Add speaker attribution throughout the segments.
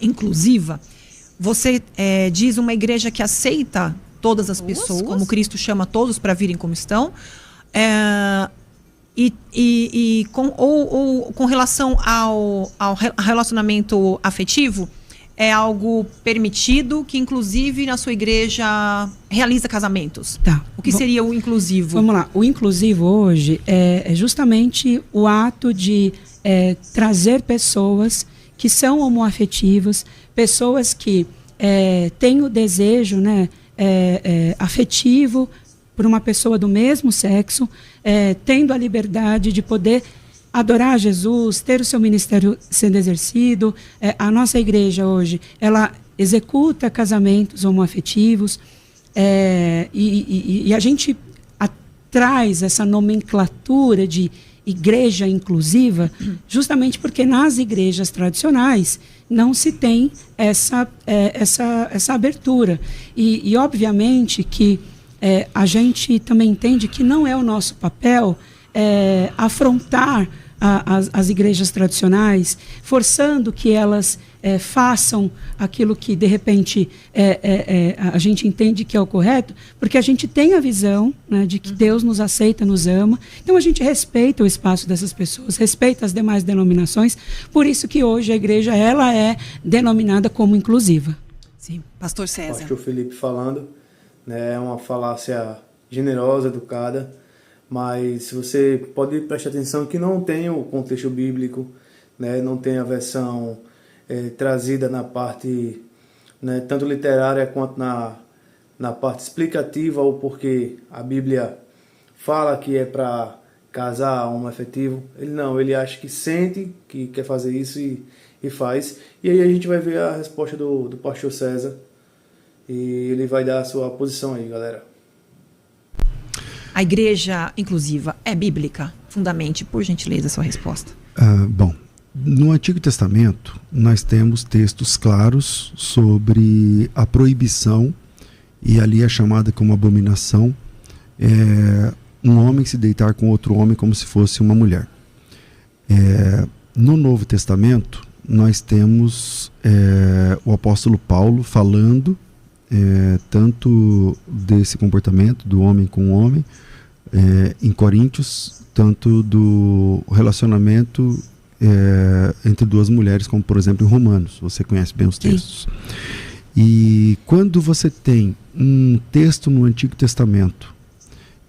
Speaker 1: inclusiva, você diz uma igreja que aceita todas as pessoas, como Cristo chama todos para virem como estão, com relação ao relacionamento afetivo, é algo permitido, que inclusive na sua igreja realiza casamentos.
Speaker 2: Tá.
Speaker 1: O que seria o inclusivo?
Speaker 2: Vamos lá. O inclusivo hoje é justamente o ato de trazer pessoas que são homoafetivas, pessoas que têm o desejo, né, afetivo por uma pessoa do mesmo sexo, tendo a liberdade de poder adorar Jesus, ter o seu ministério sendo exercido. A nossa igreja hoje, ela executa casamentos homoafetivos, e a gente traz essa nomenclatura de igreja inclusiva, justamente porque nas igrejas tradicionais não se tem essa abertura. E obviamente que a gente também entende que não é o nosso papel afrontar as igrejas tradicionais, forçando que elas façam aquilo que, de repente, a gente entende que é o correto, porque a gente tem a visão, né, de que Deus nos aceita, nos ama. Então, a gente respeita o espaço dessas pessoas, respeita as demais denominações, por isso que hoje a igreja ela é denominada como inclusiva.
Speaker 1: Sim. Pastor César.
Speaker 3: Pastor Felipe falando, né, é uma falácia generosa, educada, mas você pode prestar atenção que não tem o contexto bíblico, né, não tem a versão trazida na parte, né, tanto literária quanto na parte explicativa, ou porque a Bíblia fala que é para casar homoafetivo. Ele acha que sente que quer fazer isso e faz. E aí a gente vai ver a resposta do pastor César, e ele vai dar a sua posição aí, galera.
Speaker 1: A igreja inclusiva é bíblica? Fundamente, por gentileza, a sua resposta.
Speaker 4: Bom, no Antigo Testamento, nós temos textos claros sobre a proibição, e ali é chamada como abominação, um homem se deitar com outro homem como se fosse uma mulher. No Novo Testamento, nós temos o apóstolo Paulo falando tanto desse comportamento do homem com o homem, em Coríntios, tanto do relacionamento entre duas mulheres, como por exemplo em Romanos. Você conhece bem os textos. Sim. E quando você tem um texto no Antigo Testamento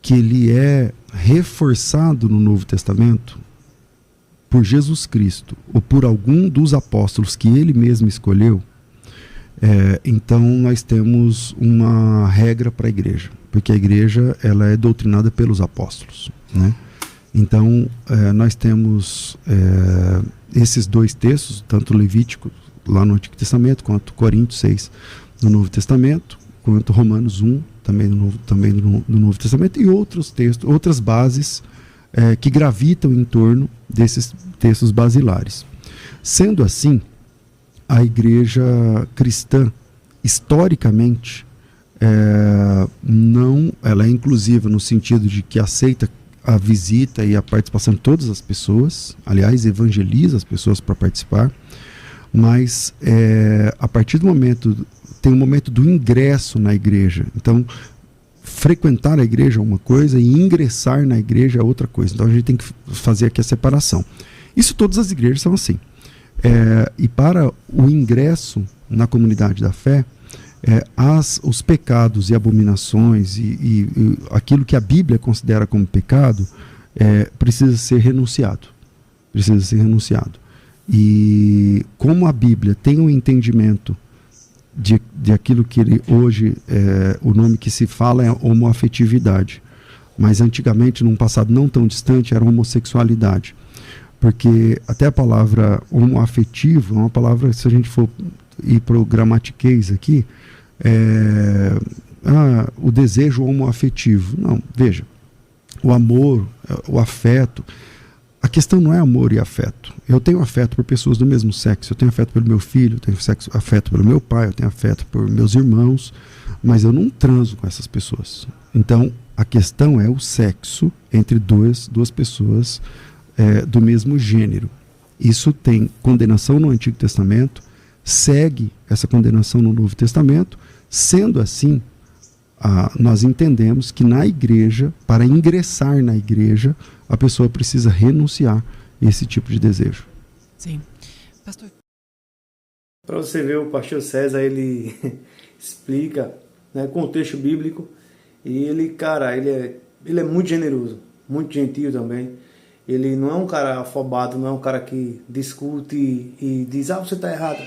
Speaker 4: que ele é reforçado no Novo Testamento por Jesus Cristo ou por algum dos apóstolos que ele mesmo escolheu, então nós temos uma regra para a igreja, porque a igreja ela é doutrinada pelos apóstolos, né? Então nós temos esses dois textos, tanto Levítico lá no Antigo Testamento, quanto Coríntios 6 no Novo Testamento, quanto Romanos 1 também no Novo Testamento, e outros textos, outras bases que gravitam em torno desses textos basilares. Sendo assim, a igreja cristã, historicamente, ela é inclusiva no sentido de que aceita a visita e a participação de todas as pessoas, aliás, evangeliza as pessoas para participar, mas a partir do momento, tem um momento do ingresso na igreja. Então, frequentar a igreja é uma coisa e ingressar na igreja é outra coisa. Então a gente tem que fazer aqui a separação. Isso todas as igrejas são assim. E para o ingresso na comunidade da fé, os pecados e abominações e aquilo que a Bíblia considera como pecado precisa ser renunciado. Precisa ser renunciado. E como a Bíblia tem um entendimento de aquilo que hoje o nome que se fala é homoafetividade, mas antigamente, num passado não tão distante, era homossexualidade. Porque até a palavra homoafetivo é uma palavra, se a gente for ir para o gramatiquês aqui, o desejo homoafetivo. Não, veja, o amor, o afeto, a questão não é amor e afeto. Eu tenho afeto por pessoas do mesmo sexo, eu tenho afeto pelo meu filho, eu tenho afeto pelo meu pai, eu tenho afeto por meus irmãos, mas eu não transo com essas pessoas. Então, a questão é o sexo entre duas pessoas do mesmo gênero. Isso tem condenação no Antigo Testamento, segue essa condenação no Novo Testamento. Sendo assim, nós entendemos que na igreja, para ingressar na igreja, a pessoa precisa renunciar a esse tipo de desejo.
Speaker 1: Sim. Pastor.
Speaker 3: Para você ver, o pastor César, ele explica, né, contexto bíblico, e ele, cara, ele é muito generoso, muito gentil também. Ele não é um cara afobado, não é um cara que discute e diz, você está errado.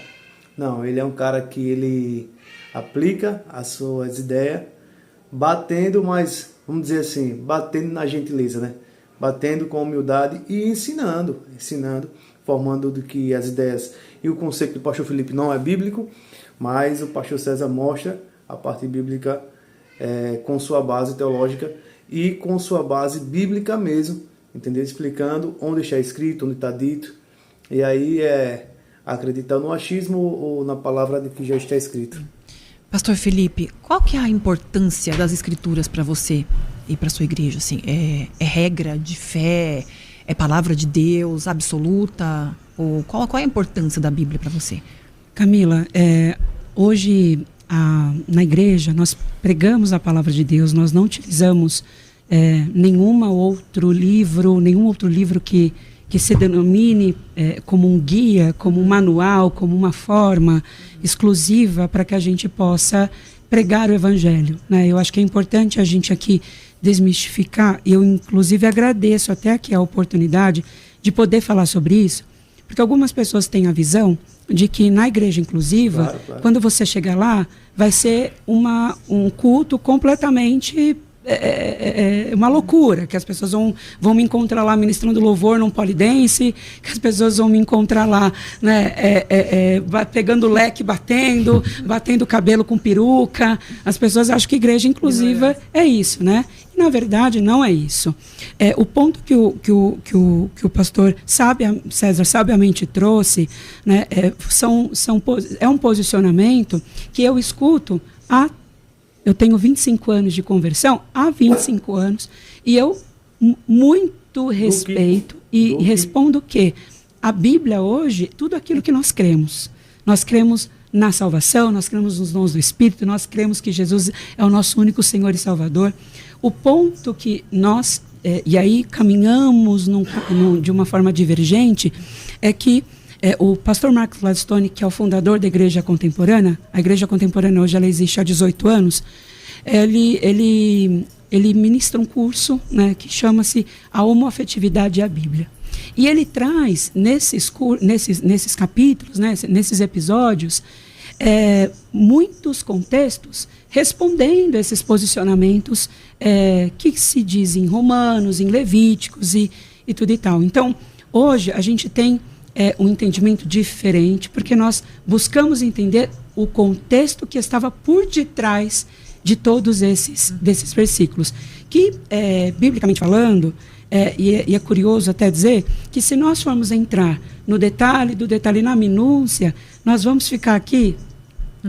Speaker 3: Não, ele é um cara que ele aplica as suas ideias, batendo, mas, vamos dizer assim, batendo na gentileza, né? Batendo com humildade e ensinando, formando do que as ideias e o conceito do pastor Felipe não é bíblico, mas o pastor César mostra a parte bíblica com sua base teológica e com sua base bíblica mesmo, entendeu? Explicando onde está escrito, onde está dito, e aí acreditar no achismo ou na palavra de que já está escrito.
Speaker 1: Pastor Felipe, qual que é a importância das escrituras para você e para sua igreja? Assim, é regra de fé? É palavra de Deus absoluta? Ou qual é a importância da Bíblia para você?
Speaker 2: Camila, hoje na igreja nós pregamos a palavra de Deus, nós não utilizamos nenhum outro livro que se denomine como um guia, como um manual, como uma forma exclusiva para que a gente possa pregar o Evangelho, né? Eu acho que é importante a gente aqui desmistificar, e eu inclusive agradeço até aqui a oportunidade de poder falar sobre isso, porque algumas pessoas têm a visão de que na igreja inclusiva, claro. Quando você chegar lá, vai ser um culto completamente uma loucura, que as pessoas vão me encontrar lá ministrando louvor num polidense, que as pessoas vão me encontrar lá, né, pegando leque, batendo cabelo com peruca. As pessoas acham que igreja inclusiva é isso, né? E, na verdade, não é isso. O ponto que o pastor César sabiamente trouxe, né, é um posicionamento que eu escuto eu tenho 25 anos de conversão, há 25 anos, e eu muito respeito e respondo que a Bíblia hoje, tudo aquilo que nós cremos na salvação, nós cremos nos dons do Espírito, nós cremos que Jesus é o nosso único Senhor e Salvador. O ponto que nós, e aí caminhamos de uma forma divergente, é que o pastor Marcos Gladstone, que é o fundador da Igreja Contemporânea, a Igreja Contemporânea hoje ela existe há 18 anos, ele ministra um curso, né, que chama-se A Homoafetividade e a Bíblia. E ele traz, nesses capítulos, né, nesses episódios, muitos contextos respondendo a esses posicionamentos que se dizem em Romanos, em Levíticos e tudo e tal. Então, hoje a gente tem um entendimento diferente, porque nós buscamos entender o contexto que estava por detrás de todos desses versículos, que, biblicamente falando, e é curioso até dizer que se nós formos entrar no detalhe do detalhe, na minúcia, nós vamos ficar aqui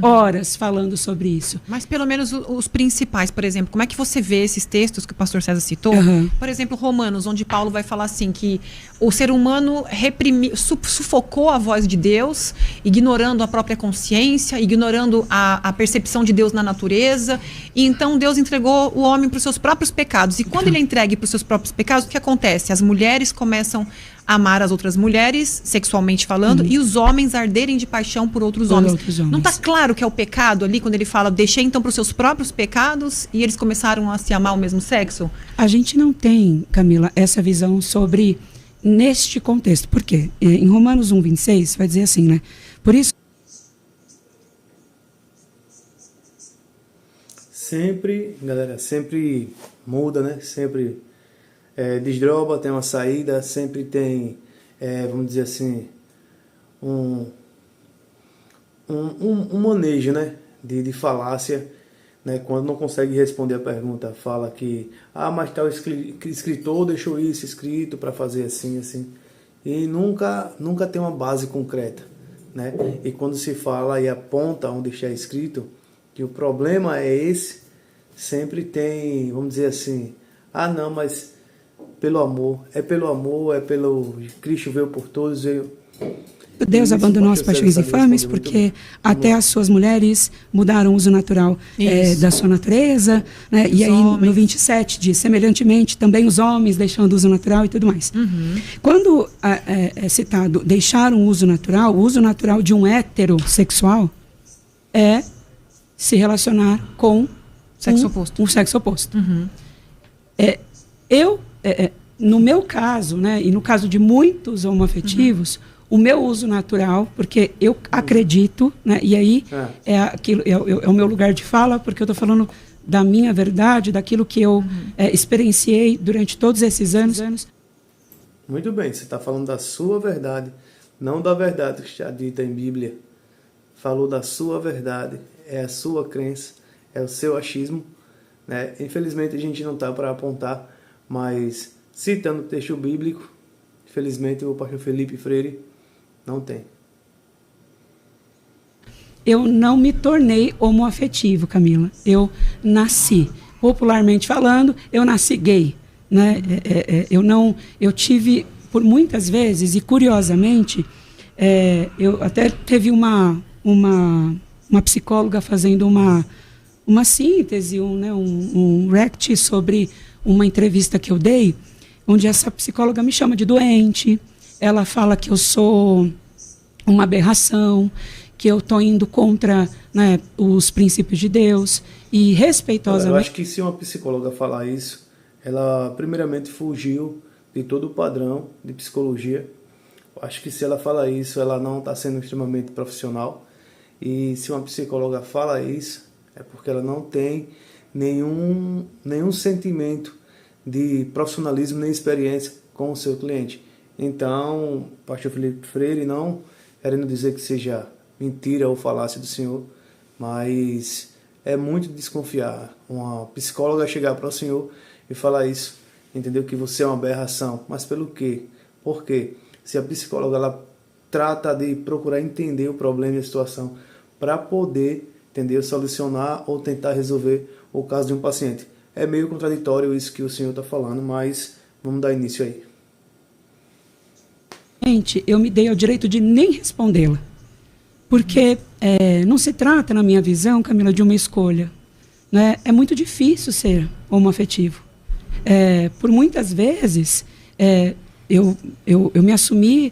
Speaker 2: horas falando sobre isso.
Speaker 1: Mas pelo menos os principais, por exemplo, como é que você vê esses textos que o pastor César citou? Por exemplo, Romanos, onde Paulo vai falar assim, que o ser humano sufocou a voz de Deus, ignorando a própria consciência, ignorando a percepção de Deus na natureza, e então Deus entregou o homem para os seus próprios pecados. E quando ele é entregue para os seus próprios pecados, o que acontece? As mulheres começam a amar as outras mulheres, sexualmente falando, e os homens arderem de paixão por outros homens. Não está claro que é o pecado ali, quando ele fala, deixei então para os seus próprios pecados, e eles começaram a se amar o mesmo sexo?
Speaker 2: A gente não tem, Camila, essa visão sobre neste contexto. Por quê? Em Romanos 1:26 vai dizer assim, né? Por isso
Speaker 3: sempre, galera, sempre muda, né? Sempre desdroba, tem uma saída, sempre tem, vamos dizer assim, um manejo, né? De falácia, né? Quando não consegue responder a pergunta, fala que, mas tal escritor deixou isso escrito para fazer assim, assim. E nunca tem uma base concreta, né? E quando se fala e aponta onde está escrito, que o problema é esse, sempre tem, vamos dizer assim, não, mas pelo amor, Cristo veio por todos, veio.
Speaker 2: Deus abandonou as paixões infames porque até as suas mulheres mudaram o uso natural da sua natureza, né? E aí no 27 diz, semelhantemente também os homens deixando o uso natural e tudo mais. Quando é citado deixar um uso natural, o uso natural de um heterossexual é se relacionar com um sexo oposto. No meu caso, né, e no caso de muitos homoafetivos, o meu uso natural, porque eu acredito, né, e aí é o meu lugar de fala, porque eu estou falando da minha verdade, daquilo que eu experienciei durante todos esses anos.
Speaker 3: Muito bem, você está falando da sua verdade, não da verdade que está dita em Bíblia. Falou da sua verdade, é a sua crença, é o seu achismo, né? Infelizmente a gente não está para apontar, mas citando o texto bíblico, infelizmente o pastor Felipe Freire não tem.
Speaker 2: Eu não me tornei homoafetivo, Camila. Eu nasci, popularmente falando, eu nasci gay, né? Eu tive, por muitas vezes, e curiosamente, eu até teve uma psicóloga fazendo uma síntese, um rect sobre uma entrevista que eu dei, onde essa psicóloga me chama de doente, ela fala que eu sou uma aberração, que eu estou indo contra, né, os princípios de Deus, e respeitosamente...
Speaker 3: Eu acho que se uma psicóloga falar isso, ela primeiramente fugiu de todo o padrão de psicologia. Eu acho que se ela fala isso, ela não está sendo extremamente profissional, e se uma psicóloga fala isso, é porque ela não tem nenhum sentimento de profissionalismo nem experiência com o seu cliente. Então, o pastor Felipe Freire, não querendo dizer que seja mentira ou falácia do Senhor, mas é muito desconfiar uma psicóloga chegar para o Senhor e falar isso, entendeu? Que você é uma aberração. Mas pelo quê? Por quê? Se a psicóloga ela trata de procurar entender o problema e a situação para poder, entendeu, solucionar ou tentar resolver o caso de um paciente. É meio contraditório isso que o senhor está falando, mas vamos dar início aí.
Speaker 2: Gente, eu me dei ao direito de nem respondê-la. Porque não se trata, na minha visão, Camila, de uma escolha. Né? É muito difícil ser homoafetivo. Por muitas vezes, eu me assumi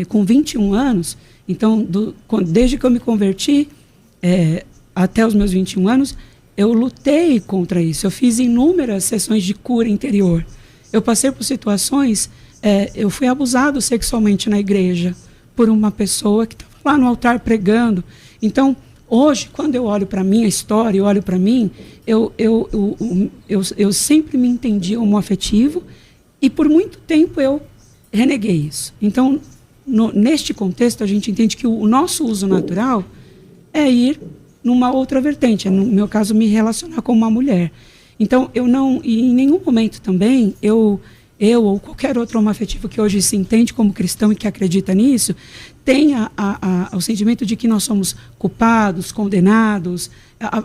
Speaker 2: com 21 anos, então, desde que eu me converti até os meus 21 anos, eu lutei contra isso. Eu fiz inúmeras sessões de cura interior. Eu passei por situações... eu fui abusado sexualmente na igreja por uma pessoa que estava lá no altar pregando. Então, hoje, quando eu olho para a minha história, eu olho para mim, eu sempre me entendi homoafetivo e por muito tempo eu reneguei isso. Então, neste contexto, a gente entende que o nosso uso natural é ir numa outra vertente, no meu caso, me relacionar com uma mulher. Então, eu não, e em nenhum momento também, eu ou qualquer outro homoafetivo que hoje se entende como cristão e que acredita nisso, tem o sentimento de que nós somos culpados, condenados.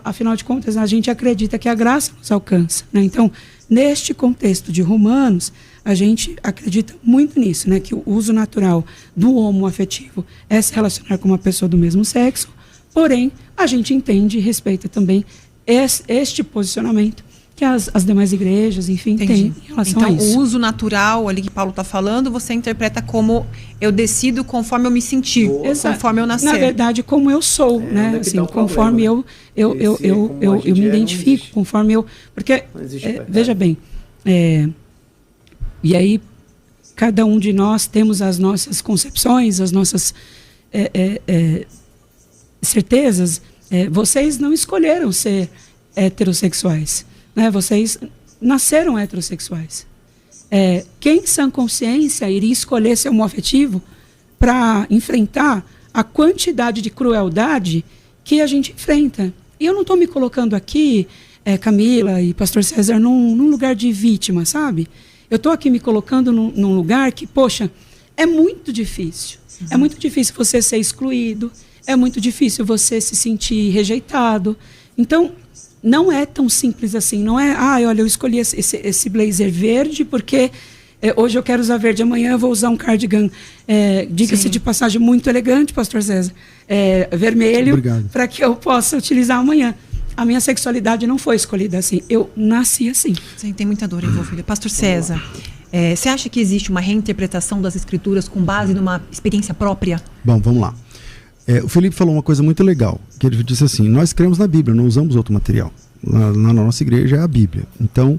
Speaker 2: Afinal de contas, a gente acredita que a graça nos alcança. Né? Então, neste contexto de Romanos, a gente acredita muito nisso, né? Que o uso natural do homoafetivo é se relacionar com uma pessoa do mesmo sexo, porém, a gente entende e respeita também este posicionamento que as demais igrejas, enfim, têm em relação a isso.
Speaker 1: Então, o uso natural ali que Paulo está falando, você interpreta como eu decido conforme eu me sentir, conforme eu nascer.
Speaker 2: Na verdade, como eu sou, né? Assim, conforme eu me identifico, conforme eu... Porque, veja bem, e aí, cada um de nós temos as nossas concepções, as nossas certezas. Vocês não escolheram ser heterossexuais. Né, vocês nasceram heterossexuais. Quem em sã consciência iria escolher ser homoafetivo para enfrentar a quantidade de crueldade que a gente enfrenta? E eu não estou me colocando aqui, Camila e pastor César, num lugar de vítima, sabe? Eu estou aqui me colocando num lugar que, poxa, é muito difícil. Uhum. É muito difícil você ser excluído, é muito difícil você se sentir rejeitado. Então, não é tão simples assim, não é, olha, eu escolhi esse blazer verde porque Hoje eu quero usar verde, amanhã eu vou usar um cardigan, diga-se de passagem, muito elegante, pastor César, vermelho, para que eu possa utilizar amanhã. A minha sexualidade não foi escolhida assim, eu nasci assim.
Speaker 1: Sim, tem muita dor envolvida. Pastor César, você acha que existe uma reinterpretação das escrituras com base numa experiência própria?
Speaker 4: Bom, vamos lá. O Felipe falou uma coisa muito legal, que ele disse assim, nós cremos na Bíblia, não usamos outro material. Na nossa igreja é a Bíblia. Então,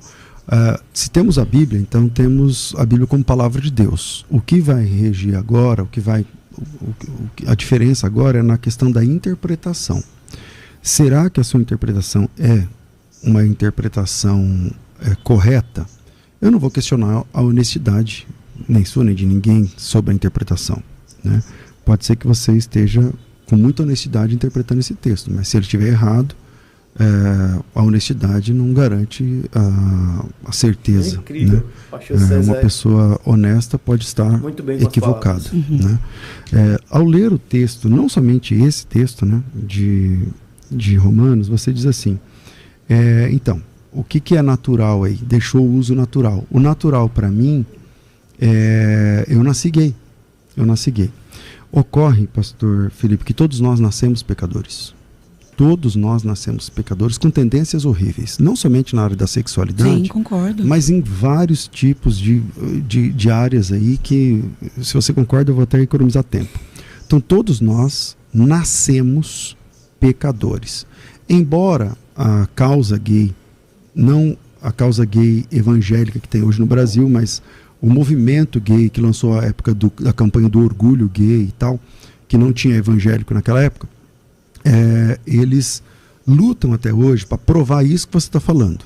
Speaker 4: se temos a Bíblia, então temos a Bíblia como palavra de Deus. O que vai regir agora, a diferença agora é na questão da interpretação. Será que a sua interpretação é uma interpretação correta? Eu não vou questionar a honestidade, nem sua nem de ninguém, sobre a interpretação, né? Pode ser que você esteja com muita honestidade interpretando esse texto, mas se ele estiver errado, a honestidade não garante a certeza. É incrível. Né? Uma pessoa honesta pode estar equivocada. Né? Ao ler o texto, não somente esse texto, né, de Romanos, você diz assim, então, o que é natural aí? Deixou o uso natural. O natural para mim, eu nasci gay. Ocorre, pastor Felipe, que todos nós nascemos pecadores. Todos nós nascemos pecadores com tendências horríveis. Não somente na área da sexualidade.
Speaker 2: Sim, concordo.
Speaker 4: Mas em vários tipos de áreas aí que, se você concorda, eu vou até economizar tempo. Então, todos nós nascemos pecadores. Embora a causa gay, não a causa gay evangélica que tem hoje no Brasil, mas o movimento gay que lançou a época da campanha do orgulho gay e tal, que não tinha evangélico naquela época, eles lutam até hoje para provar isso que você está falando.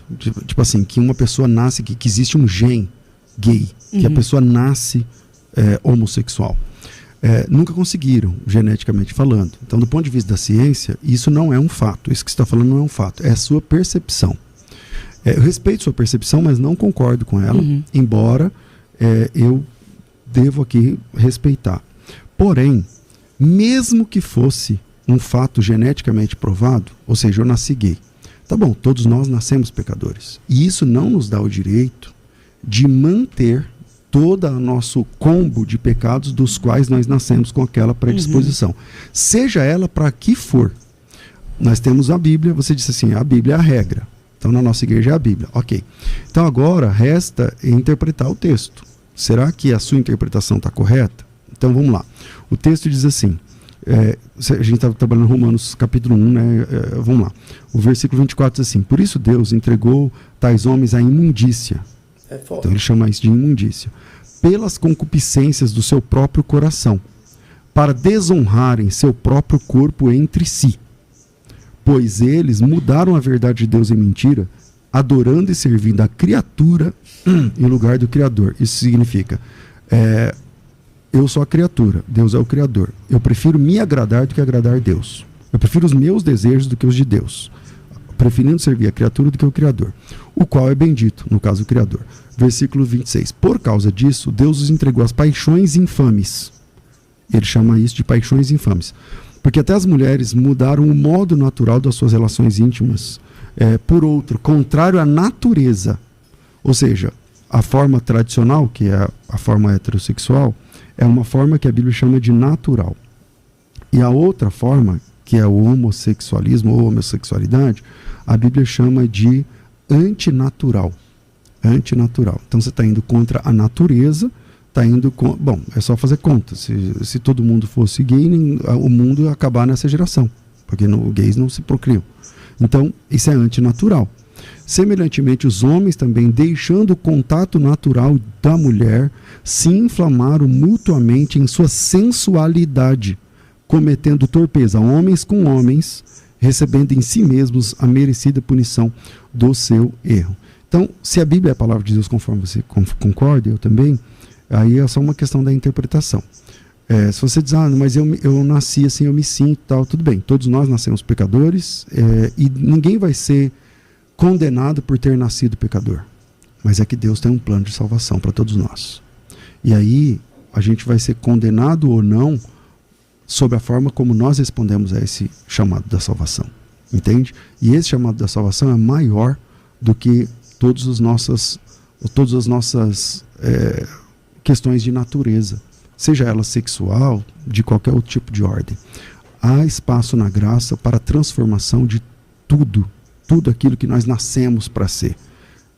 Speaker 4: Tipo assim, que uma pessoa nasce, que existe um gene gay, que a pessoa nasce homossexual. Nunca conseguiram, geneticamente falando. Então, do ponto de vista da ciência, isso não é um fato. Isso que você está falando não é um fato, é a sua percepção. Eu respeito sua percepção, mas não concordo com ela, embora eu devo aqui respeitar. Porém, mesmo que fosse um fato geneticamente provado, ou seja, eu nasci gay, tá bom, todos nós nascemos pecadores. E isso não nos dá o direito de manter todo o nosso combo de pecados dos quais nós nascemos com aquela predisposição. Seja ela para que for. Nós temos a Bíblia, você disse assim, a Bíblia é a regra. Então, na nossa igreja é a Bíblia. Ok. Então, agora, resta interpretar o texto. Será que a sua interpretação está correta? Então, vamos lá. O texto diz assim, a gente está trabalhando em Romanos capítulo 1, né? Vamos lá. O versículo 24 diz assim, por isso Deus entregou tais homens à imundícia. Então, ele chama isso de imundícia. Pelas concupiscências do seu próprio coração, para desonrarem seu próprio corpo entre si. Pois eles mudaram a verdade de Deus em mentira, adorando e servindo a criatura em lugar do Criador. Isso significa, eu sou a criatura, Deus é o Criador. Eu prefiro me agradar do que agradar a Deus. Eu prefiro os meus desejos do que os de Deus, preferindo servir a criatura do que o Criador, o qual é bendito, no caso o Criador. Versículo 26. Por causa disso, Deus os entregou às paixões infames. Ele chama isso de paixões infames. Porque até as mulheres mudaram o modo natural das suas relações íntimas por outro, contrário à natureza. Ou seja, a forma tradicional, que é a forma heterossexual, é uma forma que a Bíblia chama de natural. E a outra forma, que é o homossexualismo ou homossexualidade, a Bíblia chama de antinatural. Antinatural. Então você está indo contra a natureza, está indo com... Bom, é só fazer conta. Se todo mundo fosse gay, o mundo ia acabar nessa geração, porque gays não se procriam. Então, isso é antinatural. Semelhantemente, os homens também, deixando o contato natural da mulher, se inflamaram mutuamente em sua sensualidade, cometendo torpeza, homens com homens, recebendo em si mesmos a merecida punição do seu erro. Então, se a Bíblia é a palavra de Deus, conforme você concorda, eu também, aí é só uma questão da interpretação. Se você diz, mas eu nasci assim, eu me sinto, tal, tudo bem, todos nós nascemos pecadores, e ninguém vai ser condenado por ter nascido pecador. Mas é que Deus tem um plano de salvação para todos nós. E aí, a gente vai ser condenado ou não sobre a forma como nós respondemos a esse chamado da salvação. Entende? E esse chamado da salvação é maior do que todas as nossas questões de natureza, seja ela sexual, de qualquer outro tipo de ordem. Há espaço na graça para a transformação de tudo aquilo que nós nascemos para ser.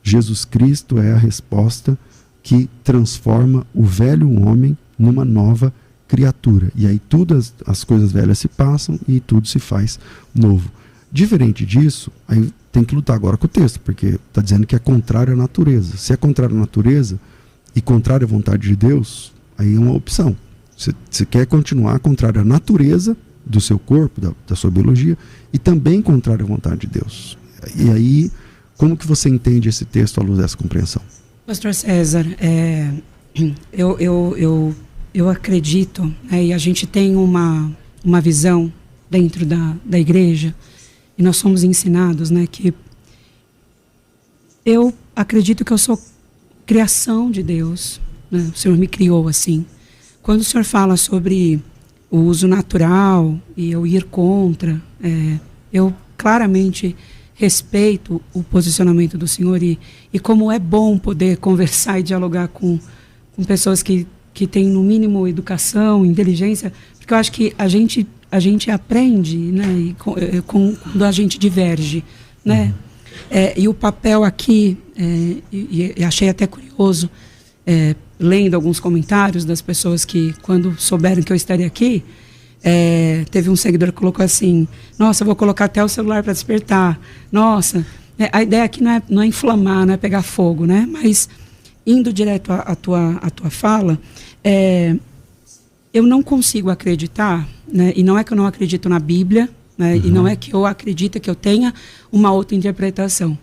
Speaker 4: Jesus Cristo é a resposta que transforma o velho homem numa nova criatura. E aí todas as coisas velhas se passam e tudo se faz novo. Diferente disso, aí tem que lutar agora com o texto, porque está dizendo que é contrário à natureza. Se é contrário à natureza e contrário à vontade de Deus, aí é uma opção. Você quer continuar contrário à natureza do seu corpo, da sua biologia, e também contrário à vontade de Deus. E aí, como que você entende esse texto à luz dessa compreensão?
Speaker 2: Pastor César, eu acredito, e a gente tem uma visão dentro da igreja, e nós somos ensinados, que eu acredito que eu sou criação de Deus, o Senhor me criou assim. Quando o Senhor fala sobre o uso natural e eu ir contra, eu claramente respeito o posicionamento do Senhor e como é bom poder conversar e dialogar com pessoas que têm no mínimo educação, inteligência, porque eu acho que a gente aprende, quando a gente diverge, e o papel aqui, e achei até curioso, lendo alguns comentários das pessoas que, quando souberam que eu estaria aqui, teve um seguidor que colocou assim: nossa, eu vou colocar até o celular para despertar. Nossa, a ideia aqui não é inflamar, não é pegar fogo, mas indo direto à tua fala, eu não consigo acreditar, e não é que eu não acredito na Bíblia, e não é que eu acredito que eu tenha uma outra interpretação.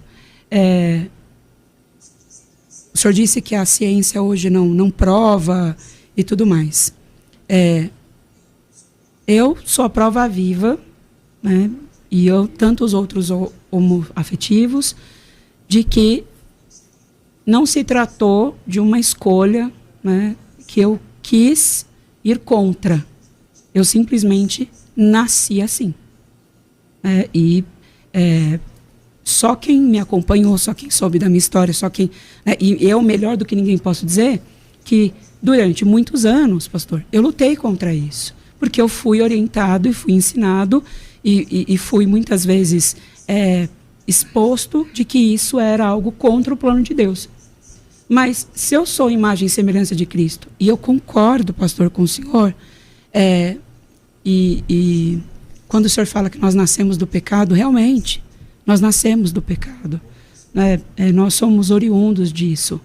Speaker 2: O senhor disse que a ciência hoje não prova e tudo mais. Eu sou a prova viva, e tantos outros homoafetivos, de que não se tratou de uma escolha, que eu quis ir contra. Eu simplesmente nasci assim. Só quem me acompanhou, só quem soube da minha história, e eu, melhor do que ninguém, posso dizer que durante muitos anos, pastor, eu lutei contra isso. Porque eu fui orientado e fui ensinado e fui muitas vezes exposto de que isso era algo contra o plano de Deus. Mas se eu sou imagem e semelhança de Cristo, e eu concordo, pastor, com o senhor, e quando o senhor fala que nós nascemos do pecado, realmente, nós nascemos do pecado. Nós somos oriundos disso.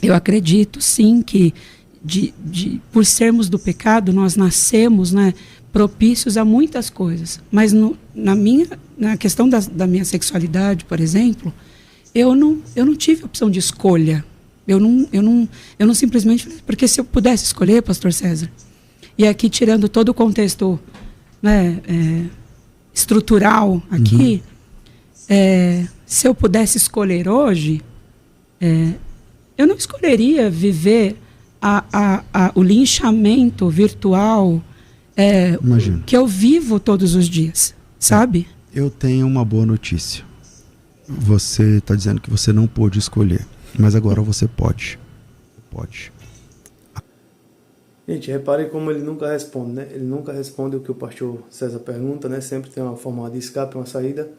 Speaker 2: Eu acredito, sim, que por sermos do pecado, nós nascemos propícios a muitas coisas. Mas na questão da minha sexualidade, por exemplo, eu não tive opção de escolha. Eu não simplesmente... Porque se eu pudesse escolher, pastor César, e aqui tirando todo o contexto estrutural aqui, se eu pudesse escolher hoje, eu não escolheria viver o linchamento virtual que eu vivo todos os dias, sabe?
Speaker 4: Eu tenho uma boa notícia. Você está dizendo que você não pôde escolher, mas agora você pode. Pode.
Speaker 3: Gente, reparem como ele nunca responde, Ele nunca responde o que o pastor César pergunta, Sempre tem uma forma de escape, uma saída.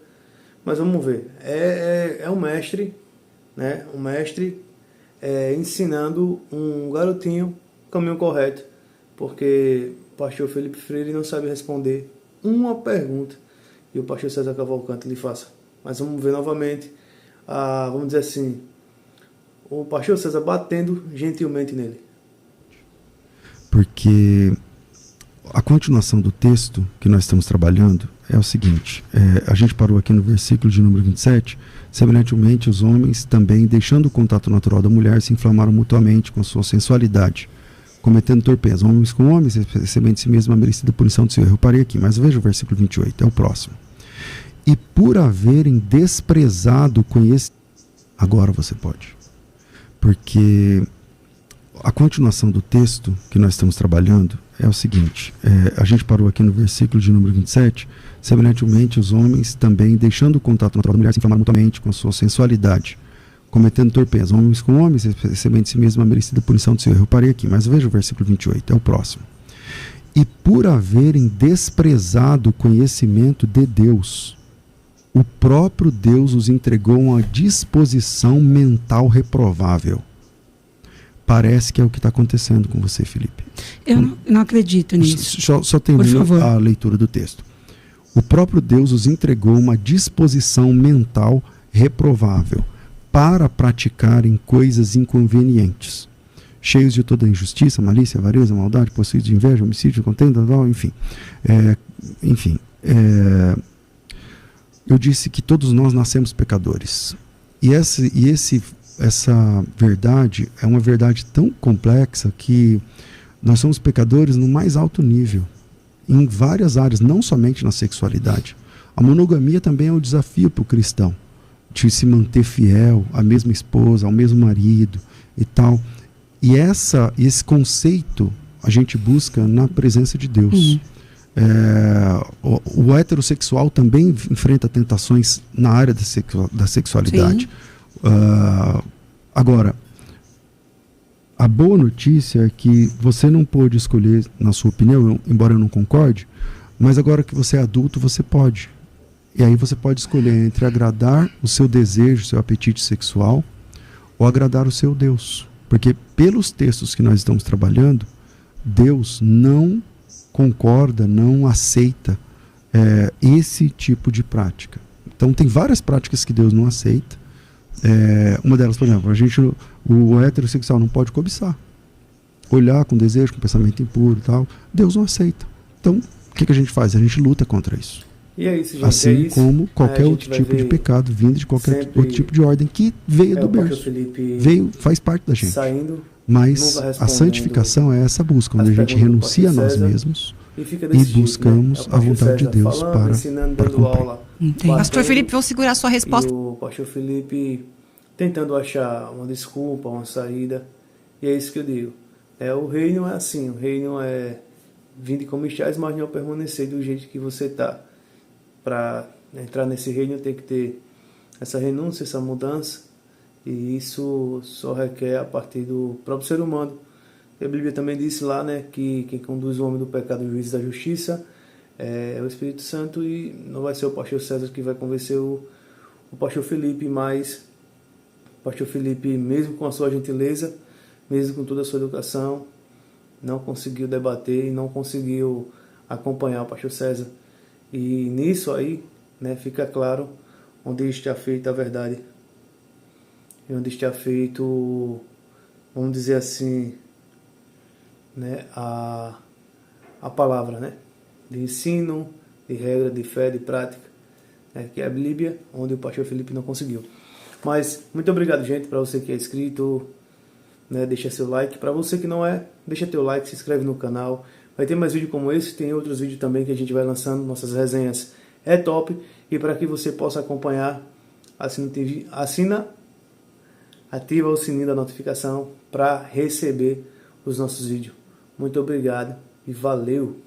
Speaker 3: Mas vamos ver. É um mestre, Um mestre ensinando um garotinho o caminho correto, porque o pastor Felipe Freire não sabe responder uma pergunta e o pastor César Cavalcante lhe faça. Mas vamos ver novamente, vamos dizer assim, o pastor César batendo gentilmente nele.
Speaker 4: Porque a continuação do texto que nós estamos trabalhando é o seguinte, a gente parou aqui no versículo de número 27, semelhantemente os homens também, deixando o contato natural da mulher, se inflamaram mutuamente com a sua sensualidade, cometendo torpeza, homens com homens, recebendo de si mesmo a merecida punição do seu erro. Eu parei aqui, mas veja o versículo 28, é o próximo. E por haverem desprezado o conhecimento, agora você pode. Porque a continuação do texto que nós estamos trabalhando é o seguinte, a gente parou aqui no versículo de número 27, semelhantemente os homens também, deixando o contato natural da mulher, se inflamaram mutuamente com a sua sensualidade, cometendo torpeza, homens com homens, recebendo de si mesmo a merecida punição do seu erro. Eu parei aqui, mas veja o versículo 28, é o próximo. E por haverem desprezado o conhecimento de Deus, o próprio Deus os entregou a uma disposição mental reprovável. Parece que é o que está acontecendo com você, Felipe.
Speaker 2: Eu não acredito nisso.
Speaker 4: Só termino a leitura do texto. O próprio Deus os entregou uma disposição mental reprovável para praticarem coisas inconvenientes, cheios de toda injustiça, malícia, avareza, maldade, possuídos de inveja, homicídio, contenda, enfim. Eu disse que todos nós nascemos pecadores. E essa verdade é uma verdade tão complexa que nós somos pecadores no mais alto nível, em várias áreas, não somente na sexualidade. A monogamia também é um desafio para o cristão, de se manter fiel à mesma esposa, ao mesmo marido e tal. E esse conceito a gente busca na presença de Deus. O heterossexual também enfrenta tentações na área da sexualidade. Agora, a boa notícia é que você não pôde escolher, na sua opinião, embora eu não concorde, mas agora que você é adulto, você pode. E aí você pode escolher entre agradar o seu desejo, o seu apetite sexual, ou agradar o seu Deus. Porque pelos textos que nós estamos trabalhando, Deus não concorda, não aceita esse tipo de prática. Então tem várias práticas que Deus não aceita. Uma delas, por exemplo, o heterossexual não pode cobiçar, olhar com desejo, com pensamento impuro e tal. Deus não aceita. Então, o que a gente faz? A gente luta contra isso.
Speaker 3: E é isso, gente.
Speaker 4: Assim como qualquer outro tipo de pecado vindo de qualquer outro tipo de ordem que veio do berço. Faz parte da gente. Mas a santificação é essa busca, onde a gente renuncia a nós mesmos e buscamos a vontade de Deus para cumprir.
Speaker 1: Pastor Felipe, vou segurar a sua resposta.
Speaker 3: E o pastor Felipe tentando achar uma desculpa, uma saída. E é isso que eu digo. O reino é assim, o reino é vinde como estáis, mas não permanecer do jeito que você está. Para entrar nesse reino tem que ter essa renúncia, essa mudança, e isso só requer a partir do próprio ser humano. A Bíblia também disse lá, que quem conduz o homem do pecado e o juízo da justiça é o Espírito Santo, e não vai ser o pastor César que vai convencer o pastor Felipe, mas o pastor Felipe, mesmo com a sua gentileza, mesmo com toda a sua educação, não conseguiu debater e não conseguiu acompanhar o pastor César. E nisso aí, fica claro onde está feita a verdade. E onde está feito, vamos dizer assim, a palavra, de ensino, de regra, de fé, de prática, que é a Bíblia, onde o pastor Felipe não conseguiu. Mas, muito obrigado, gente, para você que é inscrito, deixa seu like. Para você que não é, deixa teu like, se inscreve no canal. Vai ter mais vídeo como esse, tem outros vídeos também que a gente vai lançando, nossas resenhas é top. E para que você possa acompanhar, ativa o sininho da notificação para receber os nossos vídeos. Muito obrigado e valeu!